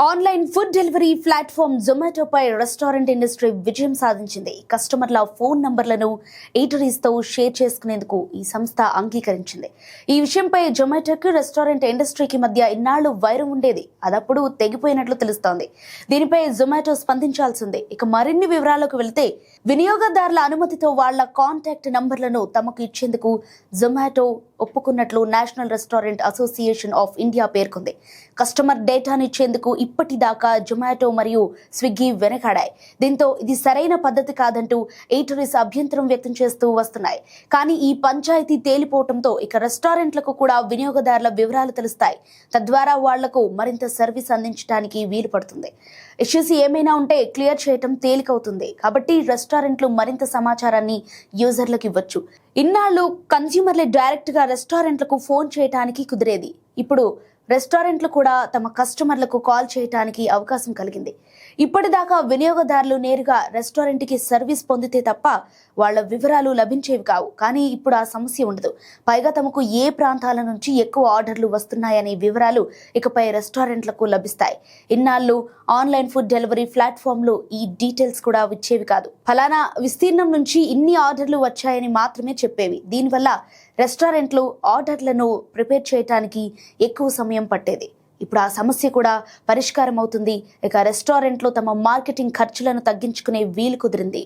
Online food delivery platform జొమాటోపై restaurant industry విజయం సాధించింది. కస్టమర్ల ఫోన్ నంబర్లను ఈటరీస్తో షేర్ చేసుకునేందుకు ఈ సంస్థ అంగీకరించింది. ఈ విషయంపై జొమాటోకి రెస్టారెంట్ ఇండస్ట్రీకి మధ్య ఇన్నాళ్లు వైరం ఉండేది. అదప్పుడు తెగిపోయినట్లు తెలుస్తోంది. దీనిపై జొమాటో స్పందించాల్సిందే. ఇక మరిన్ని వివరాలకు వెళ్తే, వినియోగదారుల అనుమతితో వాళ్ల కాంటాక్ట్ నంబర్లను తమకు ఇచ్చేందుకు జొమాటో ఒప్పుకున్నట్లు national restaurant association of India పేర్కొంది. కస్టమర్ డేటాను ఇచ్చేందుకు ఇప్పటిదాకా జొమాటో మరియు స్విగ్గీ వెనకాడాయి. దీంతో ఇది సరైన పద్ధతి కాదంటూ ఈటరీస్ అభ్యంతరం వ్యక్తం చేస్తూ వస్తున్నాయి. కానీ ఈ పంచాయతీ తేలిపోవడంతో ఇక రెస్టారెంట్లకు కూడా వినియోగదారుల వివరాలు తెలుస్తాయి. తద్వారా వాళ్లకు మరింత సర్వీస్ అందించడానికి వీలు పడుతుంది. ఇష్యూస్ ఏమైనా ఉంటే క్లియర్ చేయటం తేలికవుతుంది. కాబట్టి రెస్టారెంట్లు మరింత సమాచారాన్ని యూజర్లకు ఇవ్వచ్చు. ఇన్నాళ్లు కన్స్యూమర్లే డైరెక్ట్ గా రెస్టారెంట్లకు ఫోన్ చేయడానికి కుదిరేది. ఇప్పుడు రెస్టారెంట్లు కూడా తమ కస్టమర్లకు కాల్ చేయడానికి అవకాశం కలిగింది. ఇప్పటిదాకా వినియోగదారులు నేరుగా రెస్టారెంట్కి సర్వీస్ పొందితే తప్ప వాళ్ల వివరాలు లభించేవి కావు. కానీ ఇప్పుడు ఆ సమస్య ఉండదు. పైగా తమకు ఏ ప్రాంతాల నుంచి ఎక్కువ ఆర్డర్లు వస్తున్నాయనే వివరాలు ఇకపై రెస్టారెంట్లకు లభిస్తాయి. ఇన్నాళ్లు ఆన్లైన్ ఫుడ్ డెలివరీ ప్లాట్ఫామ్లు ఈ డీటెయిల్స్ కూడా ఇచ్చేవి కాదు. ఫలానా విస్తీర్ణం నుంచి ఇన్ని ఆర్డర్లు వచ్చాయని మాత్రమే చెప్పేవి. దీనివల్ల రెస్టారెంట్లు ఆర్డర్లను ప్రిపేర్ చేయడానికి ఎక్కువ సమయం పట్టేది. ఇప్పుడు ఆ సమస్య కూడా పరిష్కారం అవుతుంది. ఇక రెస్టారెంట్లు తమ మార్కెటింగ్ ఖర్చులను తగ్గించుకునే వీలు కుదిరింది.